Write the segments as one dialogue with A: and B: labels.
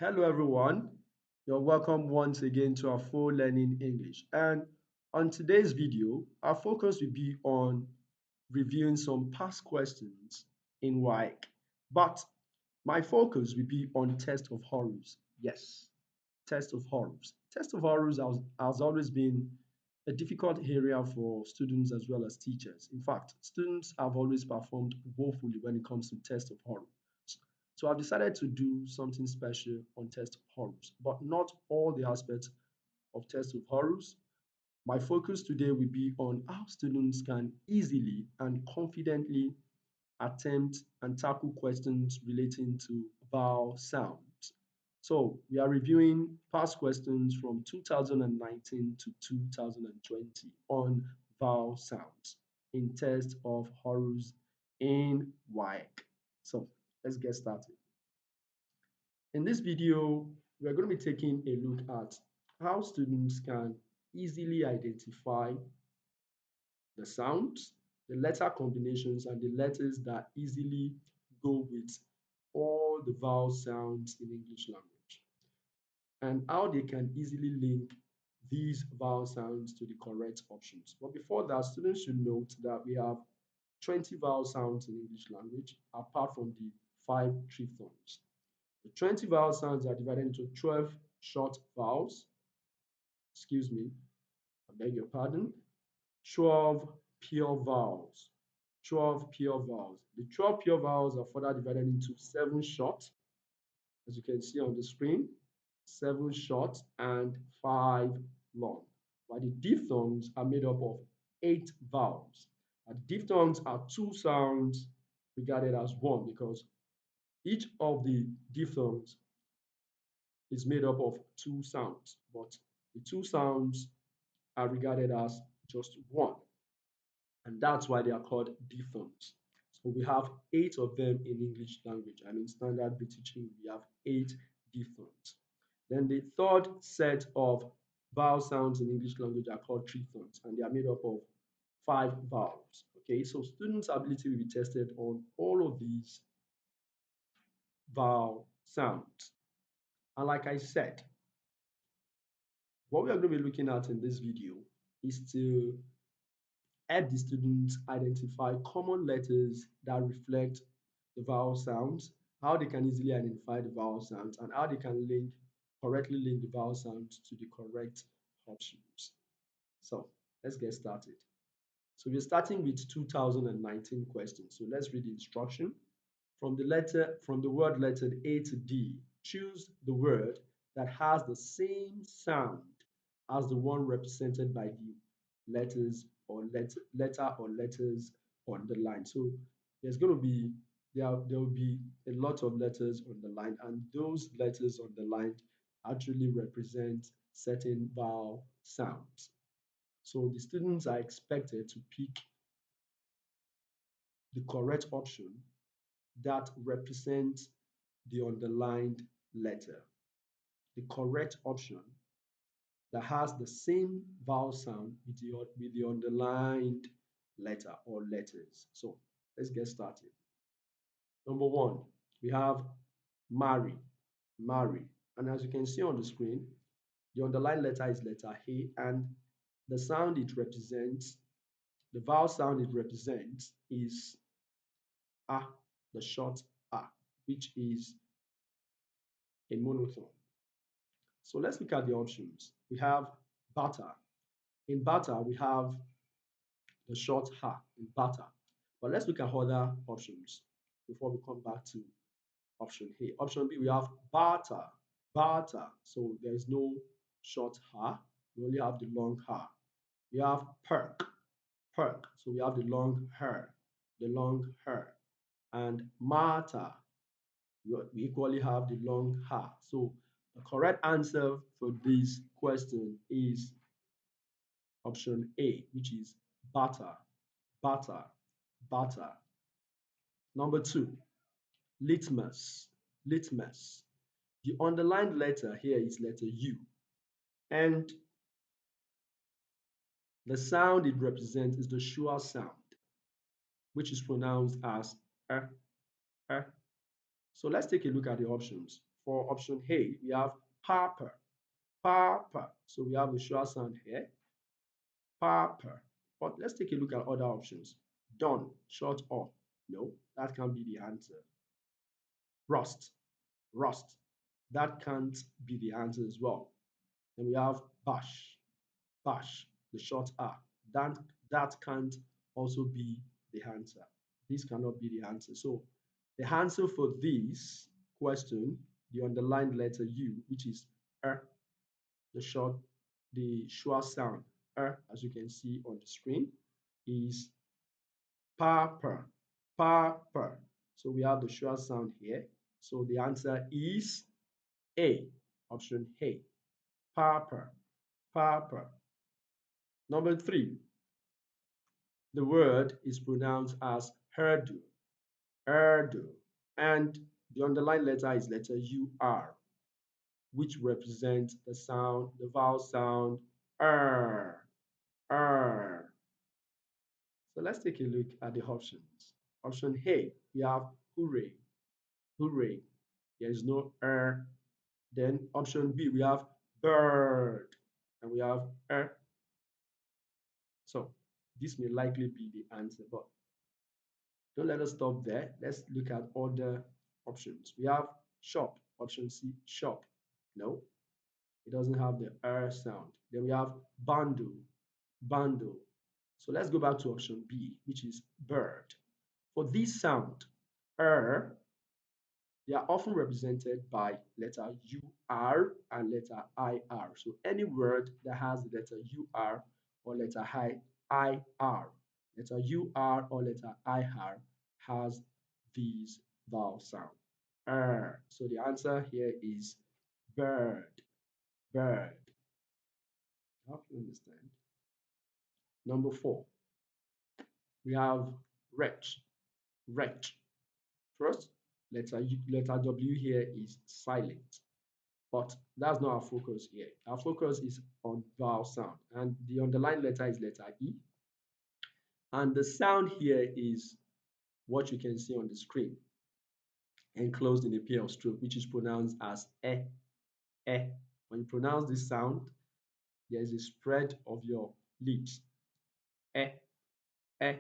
A: Hello, everyone. You're welcome once again to our full learning English. And on today's video, our focus will be on reviewing some past questions in Waec. But my focus will be on test of horrors. Yes, test of horrors. Test of horrors has always been a difficult area for students as well as teachers. In fact, students have always performed woefully when it comes to test of horror. So I've decided to do something special on test of horrors, but not all the aspects of test of horrors. My focus today will be on how students can easily and confidently attempt and tackle questions relating to vowel sounds. So we are reviewing past questions from 2019 to 2020 on vowel sounds in test of horrors in Waec. So let's get started. In this video, we're going to be taking a look at how students can easily identify the sounds, the letter combinations, and the letters that easily go with all the vowel sounds in English language, and how they can easily link these vowel sounds to the correct options. But before that, students should note that we have 20 vowel sounds in English language, apart from the 5 triphthongs. The 20 vowel sounds are divided into 12 short vowels, excuse me, I beg your pardon, 12 pure vowels. 12 pure vowels. The 12 pure vowels are further divided into 7 short, as you can see on the screen, 7 short and 5 long. While the diphthongs are made up of 8 vowels. And diphthongs are two sounds regarded as one because each of the diphthongs is made up of two sounds, but the two sounds are regarded as just one, and that's why they are called diphthongs. So we have 8 of them in English language, and in standard British English, we have 8 diphthongs. Then the third set of vowel sounds in English language are called triphthongs, and they are made up of 5 vowels. Okay, so students' ability will be tested on all of these vowel sounds. And like I said, what we are going to be looking at in this video is to help the students identify common letters that reflect the vowel sounds, how they can easily identify the vowel sounds, and how they can correctly link the vowel sounds to the correct options. So let's get started. So we're starting with 2019 questions. So let's read the instruction. From the word letter A to D, choose the word that has the same sound as the one represented by the letters or letter or letters on the line. So there's going to be there will be a lot of letters on the line, and those letters on the line actually represent certain vowel sounds. So the students are expected to pick the correct option that represents the underlined letter. The correct option that has the same vowel sound with the underlined letter or letters. So let's get started. Number one, we have marry, marry. And as you can see on the screen, the underlined letter is letter A, and the sound it represents, the vowel sound it represents is A, the short A, which is a monophthong. So let's look at the options. We have barter. In barter, we have the short ha in barter. But let's look at other options before we come back to option A. Option B, we have barter, barter. So there is no short ha. We only have the long ha. We have perk, perk. So we have the long her, the long her. And martyr, we equally have the long ha. So the correct answer for this question is option A, which is barter, barter, barter. Number two, litmus, litmus. The underlined letter here is letter U, and the sound it represents is the schwa sound, which is pronounced as er, er. So let's take a look at the options. For option A, we have barter, barter. So we have the short sound here, barter. But let's take a look at other options. Done, short or. No, that can't be the answer. Rust, rust. That can't be the answer as well. Then we have bash, bash, the short R. That, that can't also be the answer. This cannot be the answer. So the answer for this question, the underlined letter U, which is the short, the schwa sound, as you can see on the screen, is per, per. So we have the schwa sound here. So the answer is A, option A, per, per. Number 3, the word is pronounced as herdu, herdu, and the underlined letter is letter UR, which represents the sound, the vowel sound er, er. So let's take a look at the options. Option A, we have hooray, hooray. There is no Then option B, we have bird, and we have So this may likely be the answer, but don't let us stop there. Let's look at other options. We have shop, option C, shop. No, it doesn't have the sound. Then we have bundle, bundle. So let's go back to option B, which is bird. For this sound, they are often represented by letter UR and letter IR. So any word that has the letter UR or letter IR, letter UR or letter IR has these vowel sound. So the answer here is bird, bird. I hope you understand. Number 4, we have wretch, wretch. First, letter W here is silent. But that's not our focus here. Our focus is on vowel sound. And the underlined letter is letter E. And the sound here is what you can see on the screen, enclosed in a pair of stroke, which is pronounced as eh, eh. When you pronounce this sound, there is a spread of your lips. Eh, eh.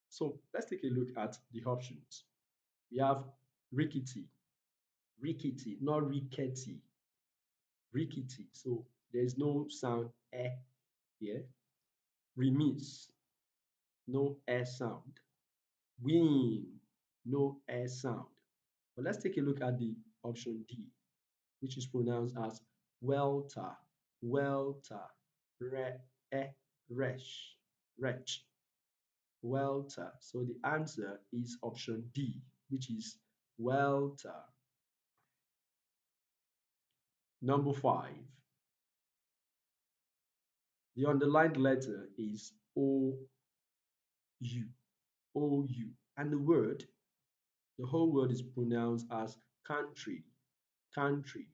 A: So let's take a look at the options. We have rickety, rickety, not rickety, rickety. So there is no sound eh here. Remiss, no air sound. Win, no air sound. But let's take a look at the option D, which is pronounced as welter, welter, resh, wretch, welter. So the answer is option D, which is welter. Number 5, the underlined letter is OU, OU, and the whole word is pronounced as country, country.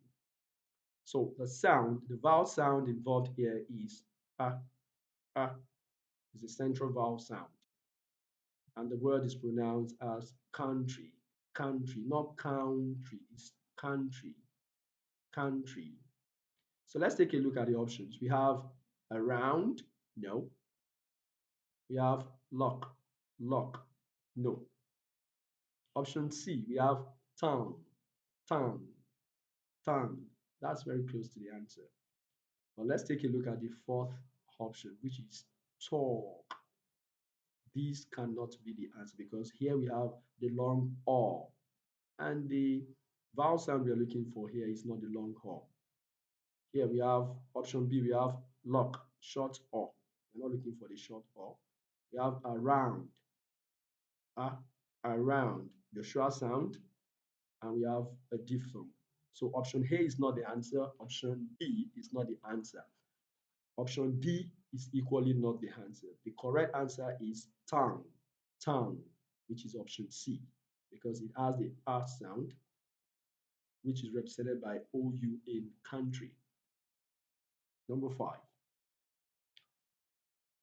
A: So the sound, the vowel sound involved here is is a central vowel sound. And the word is pronounced as country, country, not country, it's country, country. So let's take a look at the options. We have around, no. We have lock, lock, no. Option C, we have tongue, tongue, tongue. That's very close to the answer. But let's take a look at the fourth option, which is talk. This cannot be the answer because here we have the long or, and the vowel sound we are looking for here is not the long or. Here we have option B, we have lock, short or. We're not looking for the short or. We have around, around, the short sound, and we have a diphthong. So option A is not the answer, option B is not the answer. Option D is equally not the answer. The correct answer is tongue, tongue, which is option C, because it has the R sound, which is represented by OU in country. Number 5.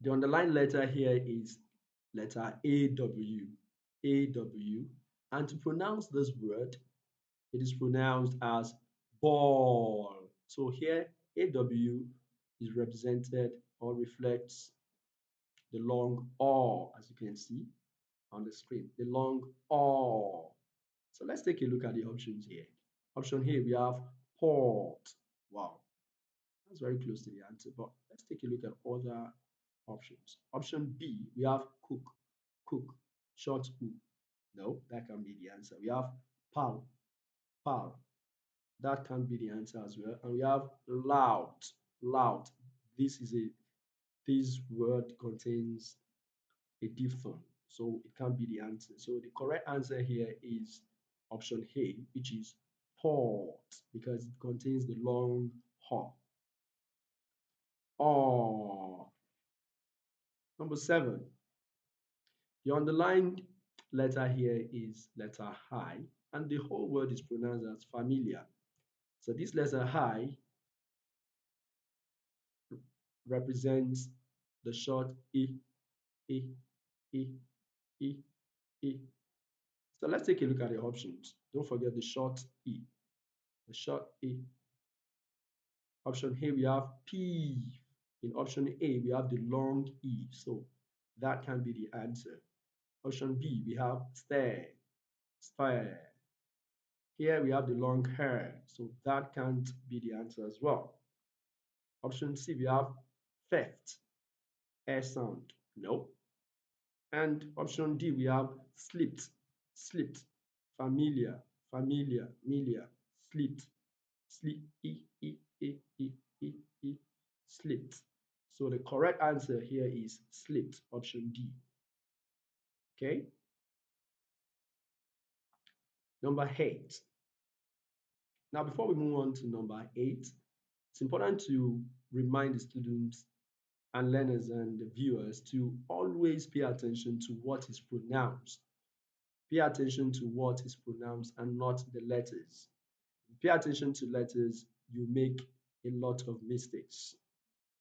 A: The underlined letter here is letter AW, AW, and to pronounce this word, it is pronounced as ball. So here, AW is represented or reflects the long R, as you can see on the screen, the long R. So let's take a look at the options here. Option here, we have port. Wow, that's very close to the answer, but let's take a look at other options. Option B, we have cook, cook, short U. No, that can be the answer. We have pal, pal. That can be the answer as well. And we have loud, loud. This is a this word contains a diphthong, so it can't be the answer. So the correct answer here is option A, which is port, because it contains the long h. Oh, number 7. The underlined letter here is letter I, and the whole word is pronounced as familiar. So this letter I represents the short e, e, e, e. So let's take a look at the options. Don't forget the short e. The short e. Option A, we have P. In option A, we have the long E. So that can be the answer. Option B, we have stare. Stare. Here we have the long hair. So that can't be the answer as well. Option C, we have theft. Air sound. No. And option D, we have slipped. Slipped. Familiar. Familiar. Familiar. Slipped. Sleep. Slipped. So the correct answer here is slipped, option D. Okay. Number 8. Now, before we move on to number 8, it's important to remind the students and learners and the viewers to always pay attention to what is pronounced. Pay attention to what is pronounced and not the letters. Pay attention to letters, you make a lot of mistakes,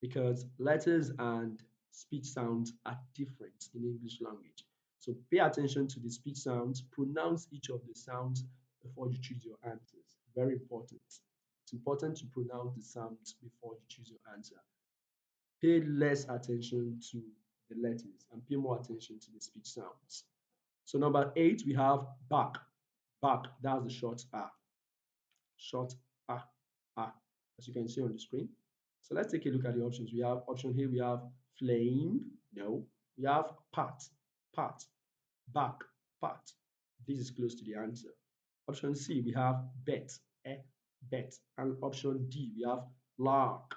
A: because letters and speech sounds are different in English language. So pay attention to the speech sounds, pronounce each of the sounds before you choose your answers. Very important. It's important to pronounce the sounds before you choose your answer. Pay less attention to the letters and pay more attention to the speech sounds. So number 8, we have back. Back, that's the short R. Short R, R, as you can see on the screen. So let's take a look at the options. We have option here, we have flame. No. We have part, part, back, part. This is close to the answer. Option C, we have bet, bet. And option D, we have lark,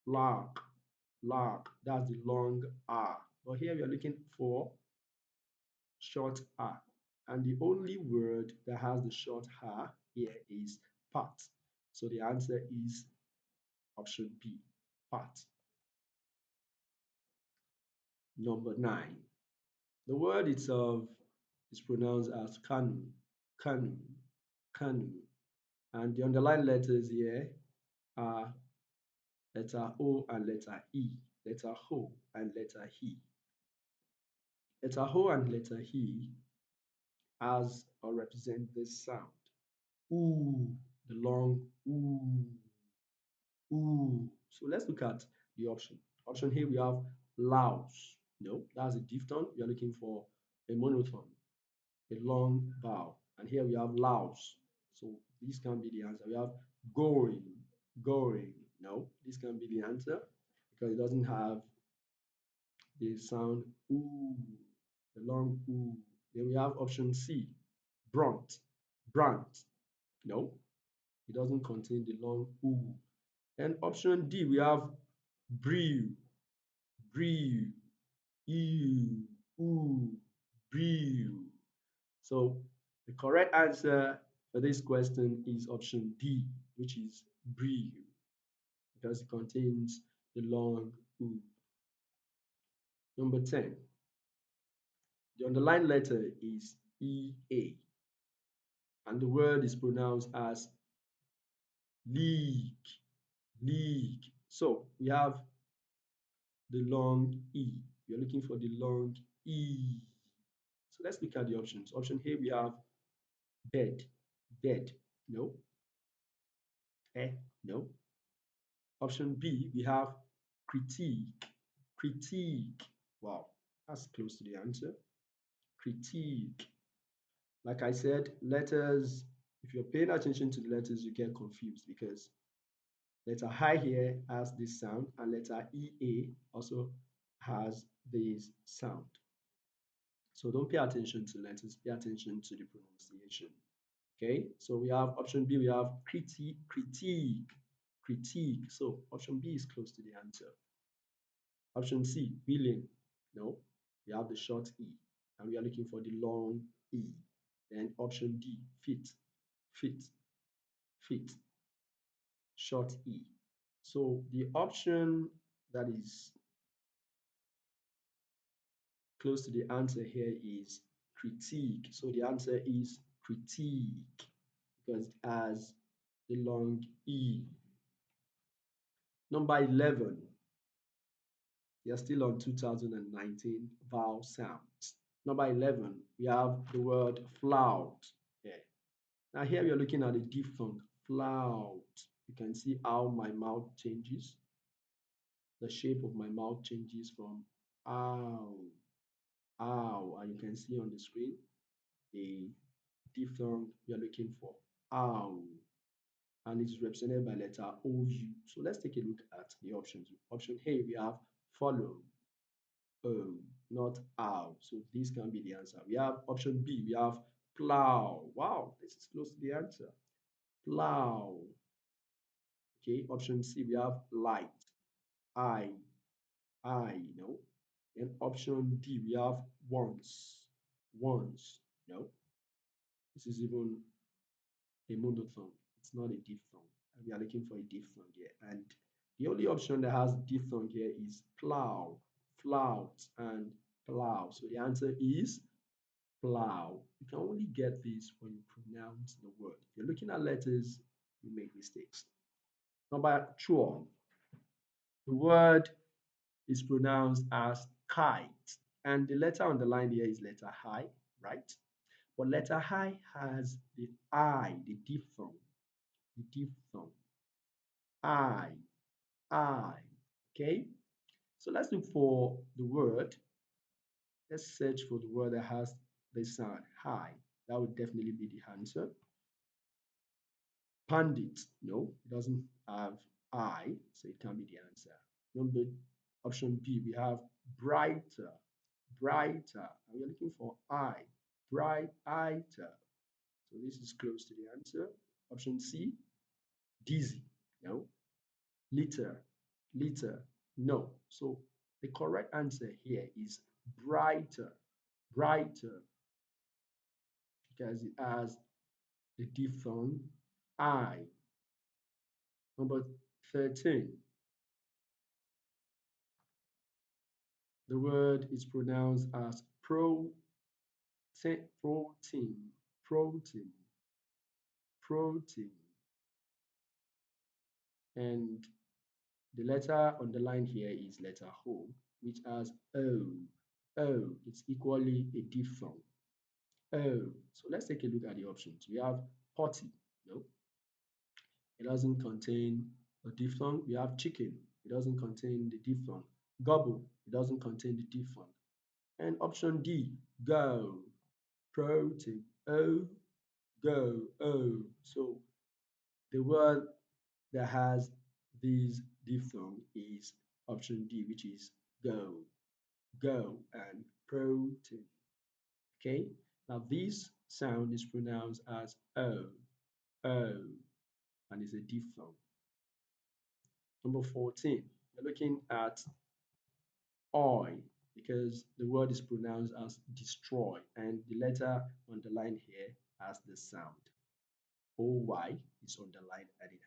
A: lark, lark. That's the long R. But here we are looking for short R. And the only word that has the short R here is part. So the answer is option B, part. Number 9. The word itself is pronounced as canoe, canoe, canoe. And the underlined letters here are letter O and letter E, letter O and letter E. Letter O and letter E has or represent this sound. Ooh, the long ooh, ooh. So let's look at the option. Option here we have louse. No, that's a diphthong. We are looking for a monophthong, a long vowel. And here we have louse. So this can be the answer. We have going, going. No, this can be the answer because it doesn't have the sound ooh, the long ooh. Then we have option C, brunt, brunt. No, it doesn't contain the long ooh. And option D, we have brew, brew, ew, ooh, brew. So the correct answer for this question is option D, which is brew, because it contains the long ooh. Number 10. The underlined letter is EA, and the word is pronounced as leak, leak. So we have the long E. We are looking for the long E. So let's look at the options. Option A, we have bed, bed. No. Eh? No. Option B, we have critique. Critique. Wow, that's close to the answer. Critique. Like I said, letters, if you're paying attention to the letters, you get confused because letter I here has this sound and letter EA also has this sound. So don't pay attention to letters, pay attention to the pronunciation. Okay, so we have option B, we have critique. So option B is close to the answer. Option C, willing. No, we have the short E and we are looking for the long E. Then option D, fit, fit, fit, short E. So the option that is close to the answer here is critique. So the answer is critique because it has the long E. Number 11, we are still on 2019 vowel sounds. Number 11, we have the word flout here. Now here we are looking at the diphthong, flout. You can see how my mouth changes. The shape of my mouth changes from ow, ow, and you can see on the screen the diphthong we are looking for, ow, and it is represented by letter OU. So let's take a look at the options. Option A, we have follow, O, not ow. So this can be the answer. We have option B, we have plough. Wow, this is close to the answer. Plough. Okay, option C, we have light. I, I. Then option D, we have once. Once. No, this is even a monophthong. It's not a diphthong. And we are looking for a diphthong here. And the only option that has diphthong here is plough, flout, and plough. So the answer is plough. You can only get this when you pronounce the word. If you're looking at letters, you make mistakes. Number 12, the word is pronounced as kite. And the letter on the line here is letter I, right? But letter I has the I, the diphthong, the diphthong. I, I. Okay? So let's look for the word. Let's search for the word that has the sound high. That would definitely be the answer. Pandit, no, it doesn't have I, so it can't be the answer. Number option B, we have brighter, brighter. And we're looking for I, brighter. So this is close to the answer. Option C, dizzy, no. Liter, liter, no. So the correct answer here is brighter, brighter, because it has the diphthong I. Number 13, the word is pronounced as protein, protein, protein. And the letter on the line here is letter O, which has O. O, it's equally a diphthong. O. So let's take a look at the options. We have potty, no, it doesn't contain a diphthong. We have chicken, it doesn't contain the diphthong. Gobble, it doesn't contain the diphthong. And option D, go, protein, O, go, O. So the word that has this diphthong is option D, which is go, go, and protein. Okay, now this sound is pronounced as O, O, and is a diphthong. Number 14, we're looking at oi because the word is pronounced as destroy, and the letter on the line here has the sound. OY is underlined and it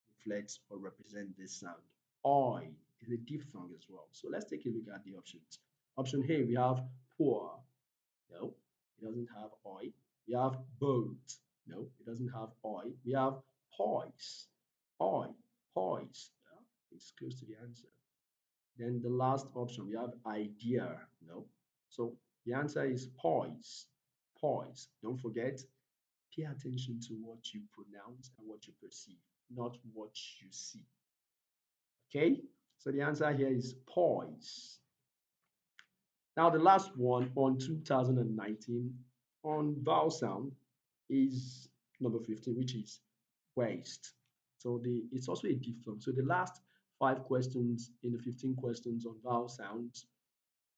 A: reflects or represents this sound. Oi is a diphthong as well. So let's take a look at the options. Option A, we have poor. No, it doesn't have oi. We have boat. No, it doesn't have oi. We have poise. Oi, poise. Yeah, it's close to the answer. Then the last option, we have idea. No, so the answer is poise. Poise. Don't forget, Pay attention to what you pronounce and what you perceive, not what you see. Okay? So the answer here is poise. Now, the last one on 2019 on vowel sound is number 15, which is waste. So it's also a diphthong. So the last 5 questions in the 15 questions on vowel sounds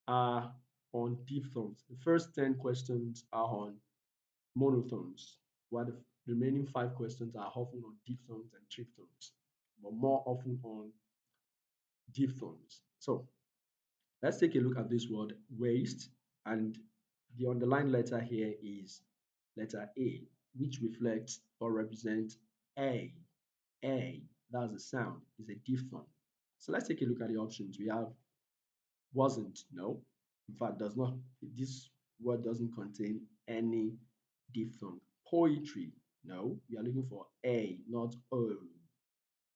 A: are on diphthongs. The first 10 questions are on monotones, while the remaining 5 questions are often on diphthongs and triphthongs, but more often on diphthongs. So let's take a look at this word waste, and the underlined letter here is letter A, which reflects or represents A. A, that's the sound, is a diphthong. So let's take a look at the options. We have wasn't, no. In fact, does not. This word doesn't contain any diphthong. Poetry, no. We are looking for A, not O,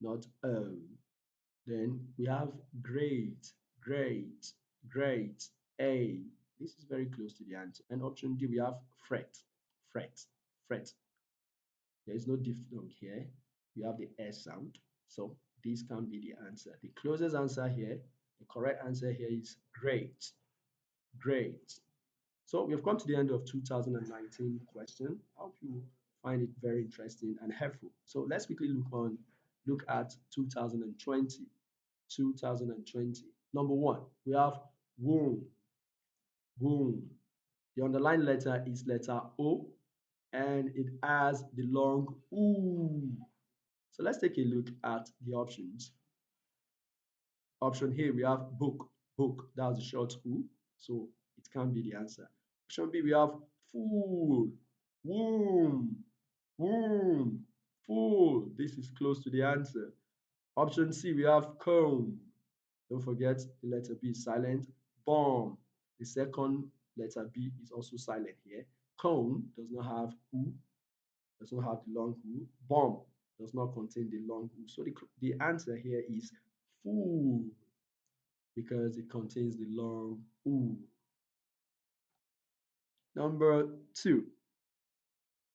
A: not O. Then we have great, great, great, A. This is very close to the answer. And option D, we have fret, fret, fret. There is no diphthong here. We have the S sound. So this can be the answer. The closest answer here, the correct answer here is great, great. So we've come to the end of 2019 question. I hope you find it very interesting and helpful. So let's quickly look at 2020. 2020. Number one, we have womb, womb. The underlined letter is letter O, and it has the long oo. So let's take a look at the options. Option A, we have book, book. That's the short oo, so it can be the answer. Option B, we have fool, womb, womb, fool. This is close to the answer. Option C, we have comb. Don't forget the letter B is silent. Balm. The second letter B is also silent here. Cone does not have oo, does not have the long oo. Balm does not contain the long oo. So the answer here is fool because it contains the long oo. Number two,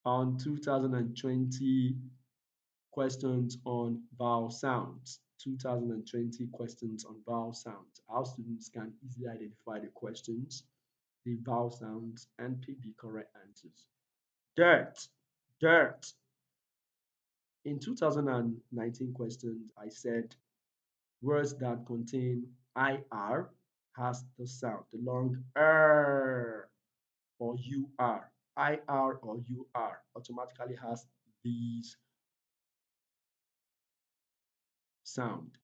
A: on 2020 questions on vowel sounds. 2020 questions on vowel sounds. Our students can easily identify the questions, the vowel sounds, and pick the correct answers. Dirt, dirt. In 2019 questions, I said words that contain IR has the sound, the long R or UR. IR or UR automatically has these sound.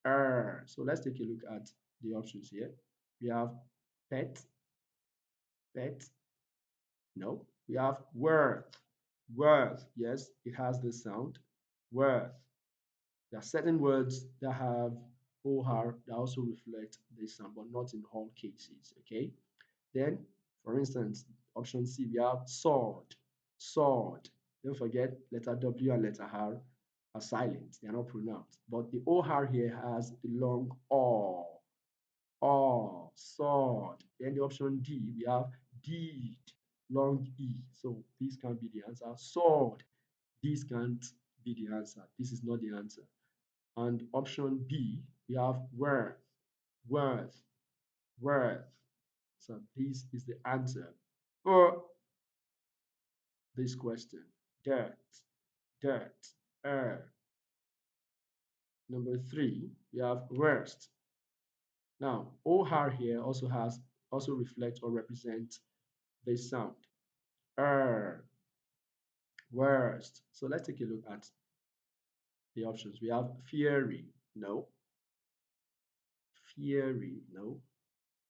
A: So let's take a look at the options here. We have pet, pet. No. We have worth, worth. Yes, it has this sound. Worth. There are certain words that have OR that also reflect this sound, but not in all cases. Okay. Then, for instance, option C, we have sword, sword. Don't forget letter W and letter R are silent. They are not pronounced. But the OR here has the long O. Oh, sword. Then the option D, we have deed, long E. So this can be the answer. Sword. This can't be the answer. This is not the answer. And option B, we have worth, worth, worth. So this is the answer for this question. Dirt, dirt, air. Number three, we have worst. Now, OR here also reflects or represents this sound. Worst. So let's take a look at the options. We have fiery, no. Fiery, no.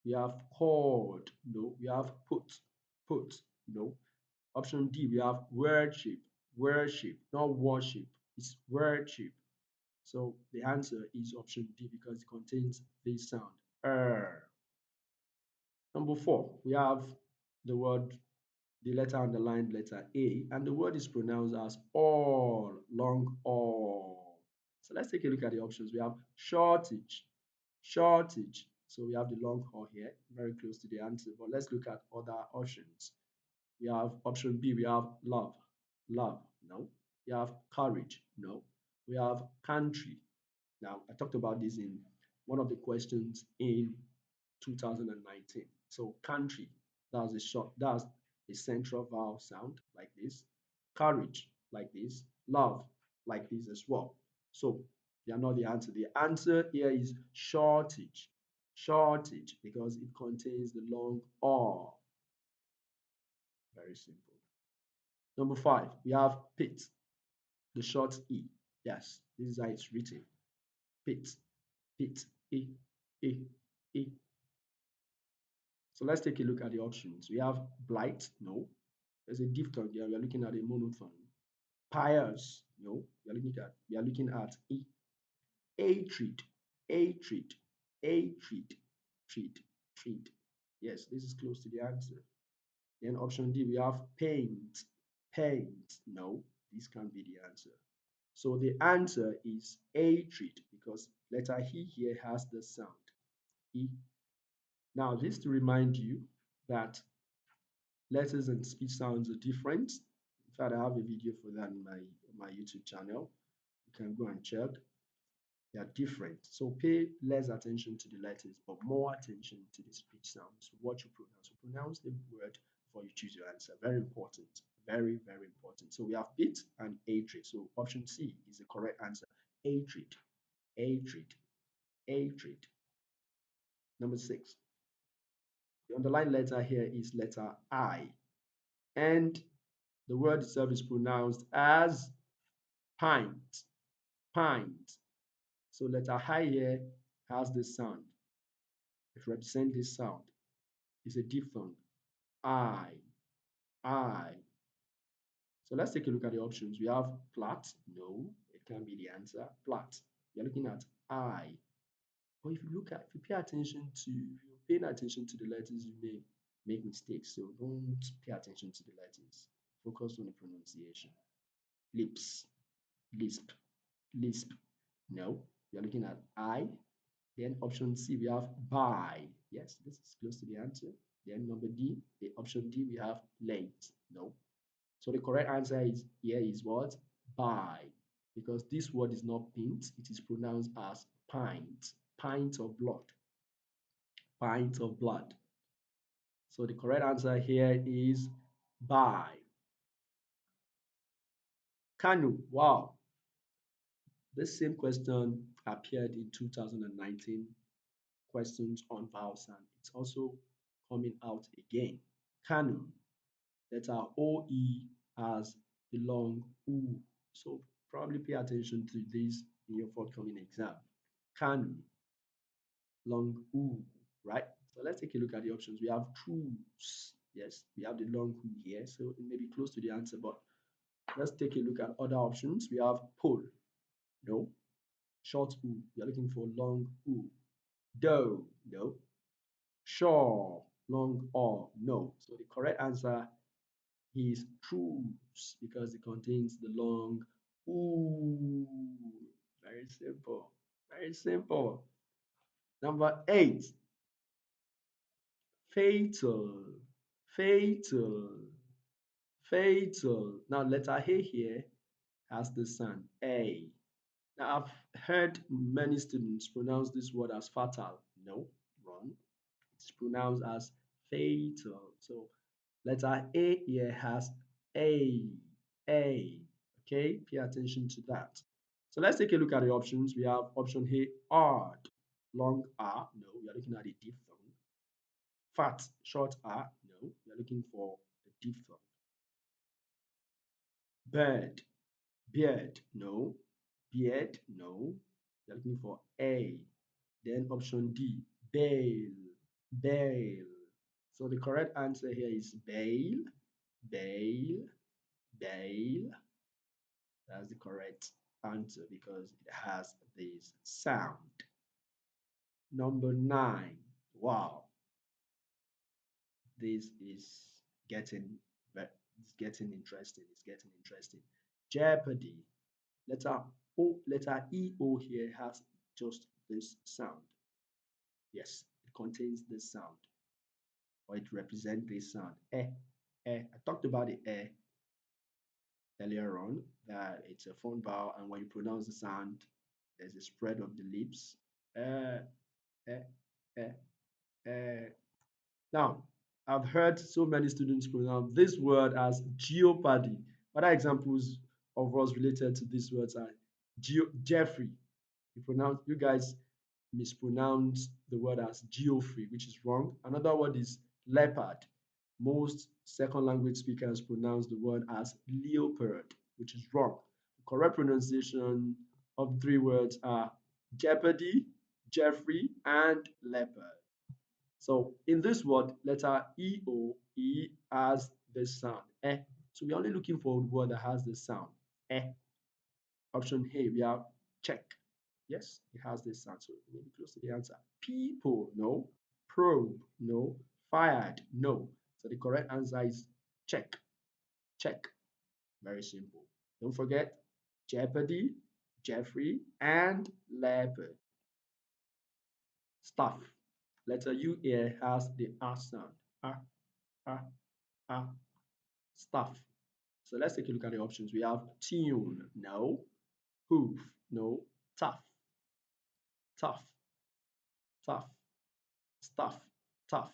A: We have cord, no. We have put, no. Option D, we have worship, worship, not worship. It's worship. So the answer is option D because it contains this sound. Number four, we have the letter underlined letter A, and the word is pronounced as all, long all. So let's take a look at the options. We have shortage, shortage. So we have the long all here, very close to the answer. But let's look at other options. We have option B, we have love, Love, no. We have courage, no. We have country. Now, I talked about this in one of the questions in 2019. So country, that's a central vowel sound like this. Courage, like this. Love, like this as well. So they are not the answer. The answer here is shortage. Shortage, because it contains the long R. Very simple. Number five, we have pit, the short E. Yes, this is how it's written. Pit, pit, E, E, E. So let's take a look at the options. We have blight, no. There's a diphthong here. We are looking at a monophthong. Pious, no. We are looking at E. Atrid, atrid, atrid, treat, treat. Yes, this is close to the answer. Then option D, we have paint, paint. No, this can't be the answer. So the answer is atrid because letter E here has the sound E. Now, just to remind you that letters and speech sounds are different. In fact, I have a video for that in my YouTube channel. You can go and check. They are different. So pay less attention to the letters, but more attention to the speech sounds. What you pronounce. You pronounce the word before you choose your answer. Very important. Very, very important. So we have bit and atrid. So option C is the correct answer. Atrid, atrid, atrid. Number 6. The underlined letter here is letter I. And the word itself is pronounced as pint, pint. So letter I here has this sound. It represents this sound. It's a diphthong. I, I. So let's take a look at the options. We have plat. No, it can't be the answer. Plat. You're looking at I. But if you pay attention to, if you're paying attention to the letters, you may make mistakes. So don't pay attention to the letters. Focus on the pronunciation. Lips, lisp, lisp. No, we are looking at I. Then option C, we have buy. Yes, this is close to the answer. Then number D, the option D, we have late. No. So the correct answer is here is what? Buy. Because this word is not pint, it is pronounced as pint. Pint of blood. Pint of blood. So the correct answer here is buy. Canoe. Wow. This same question appeared in 2019 questions on vowel sound. It's also coming out again. Canoe. Letter OE has the long U. So probably pay attention to this in your forthcoming exam. Canoe, long U, right? So let's take a look at the options. We have truce. Yes, we have the long U here. So it may be close to the answer, but let's take a look at other options. We have pull. No. Short U. You're looking for long U. Do. No. Sure. Long or. No. So the correct answer is truce because it contains the long ooh. Very simple. Very simple. Number 8. Fatal. Fatal. Fatal. Now letter A here has the sound A. Now I've heard many students pronounce this word as fatal. No, wrong. It's pronounced as fatal. So letter A here has A, A. Okay, pay attention to that. So let's take a look at the options. We have option A, hard, long R. No, we are looking at a diphthong. Fat, short R. No, we are looking for a diphthong. Bird, beard. No, beard. No, we are looking for A. Then option D, bail, bail. So the correct answer here is bail, bail, bail. That's the correct answer because it has this sound. Number 9. Wow, this is getting it's getting interesting. It's getting interesting. Jeopardy. Letter EO here has just this sound. Yes, it contains this sound, or it represents this sound. I talked about the earlier on that it's a phone vowel, and when you pronounce the sound, there's a spread of the lips. Uh, eh, eh, eh. Now, I've heard so many students pronounce this word as jeopardy. Other examples of words related to these words are Jeffrey. You guys mispronounce the word as Geoffrey, which is wrong. Another word is leopard. Most second language speakers pronounce the word as leopard, which is wrong. The correct pronunciation of the three words are jeopardy, Jeffrey, and leopard. So in this word, letter E has this sound. Eh. So we're only looking for a word that has this sound. Eh. Option A, we have check. Yes, it has this sound. So maybe close to the answer. People, no. Probe, no. Fired, no. So the correct answer is check. Check. Very simple. Don't forget Jeopardy, Jeffrey, and leopard. Stuff. Letter U here has the R sound. Ah, ah, ah. Stuff. So let's take a look at the options. We have tune, no. Hoof, no. Tough, tough, tough. Stuff, tough.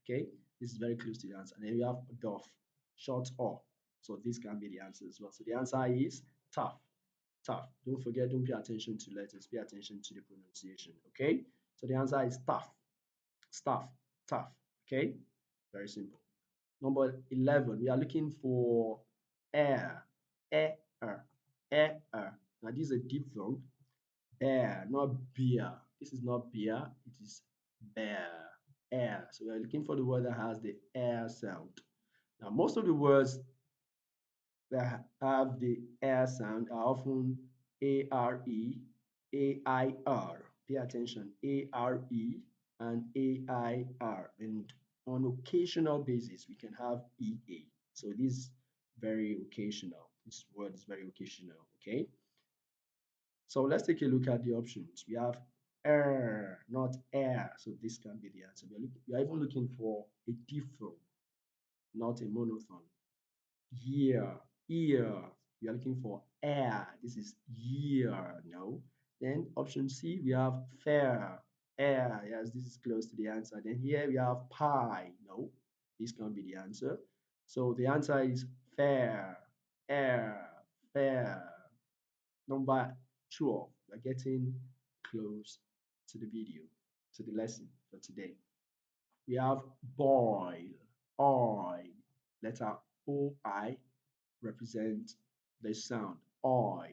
A: Okay, this is very close to the answer. And then we have doff, short or. So this can be the answer as well. So the answer is tough, tough. Don't forget, don't pay attention to letters, pay attention to the pronunciation. Okay, so the answer is tough, stuff, tough. Okay, very simple. Number 11, we are looking for air, air, air. Now this is a diphthong. Bear, not beer. This is not beer, it is bear. Air. So we are looking for the word that has the air sound. Now, most of the words that have the air sound are often A-R-E, A-I-R. Pay attention, A-R-E and A-I-R. And on occasional basis, we can have E-A. So this is very occasional. This word is very occasional, okay? So let's take a look at the options. We have air, not air. So this can be the answer. We are even looking for a diphthong, not a monophthong. Year, ear. We are looking for air. This is year. No. Then option C, we have fair, air. Yes, this is close to the answer. Then here we have pie. No, this can't be the answer. So the answer is fair, air, fair. Number 12, we're getting close to the video, to the lesson for today. We have boil, oil. Letter OI represent the sound oil.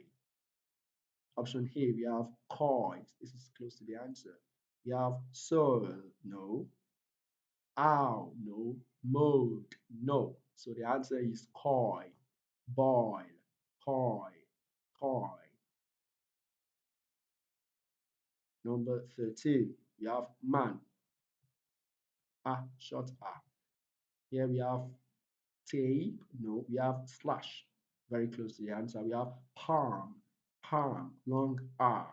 A: Option A, we have coils. This is close to the answer. We have soil, no. Ow, no. Mold, no. So the answer is coil, boil, coil, coil. Number 13, we have man, short a. Here we have tape, no, we have slash, very close to the answer. We have palm, palm, long R,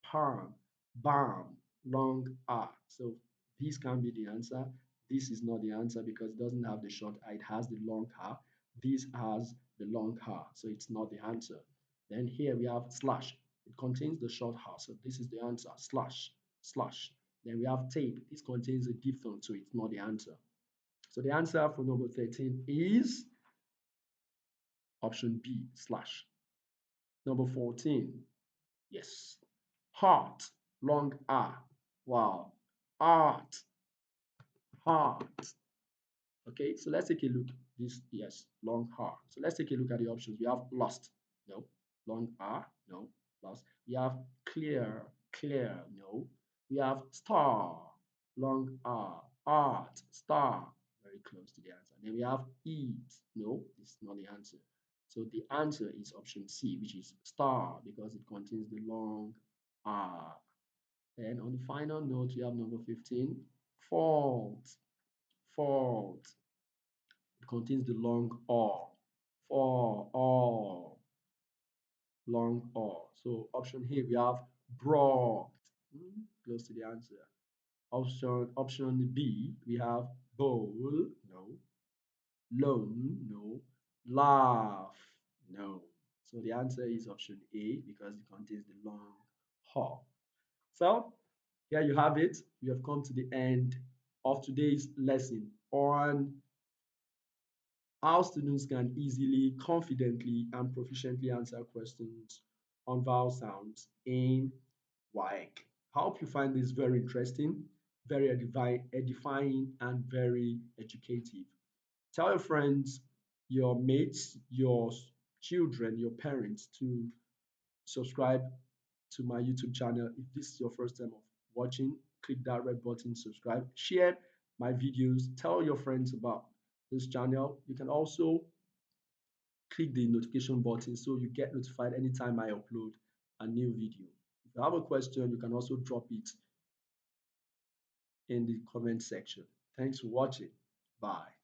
A: palm, balm, long R. So this can be the answer. This is not the answer because it doesn't have the short R, it has the long R. This has the long R, so it's not the answer. Then here we have slash. It contains the short R, so this is the answer. Slash, slash. Then we have tape. This contains a diphthong, so it's not the answer. So the answer for number 13 is option B, slash. Number 14, yes, heart, long R. Wow, art, heart. Okay, so let's take a look. This, yes, long R. So let's take a look at the options. We have lost, no. Long R, no. Lost. We have clear, clear, no. We have star, long R. Art, star, very close to the answer. Then we have eat, no. This is not the answer. So the answer is option C, which is star, because it contains the long R. And on the final note, we have number 15, fault, fault. It contains the long or, for, or, long or. So option here we have broad, close to the answer. Option B, we have bowl, no. Loan, no. Laugh, No. So the answer is option A because it contains the long ha. So here you have it. We have come to the end of today's lesson on how students can easily, confidently, and proficiently answer questions on vowel sounds in Waec. I hope you find this very interesting, very edifying, and very educative. Tell your friends, your mates, your children, your parents to subscribe to my YouTube channel. If this is your first time of watching, click that red button, subscribe, share my videos, tell your friends about this channel. You can also click the notification button so you get notified anytime I upload a new video. If you have a question, you can also drop it in the comment section. Thanks for watching. Bye.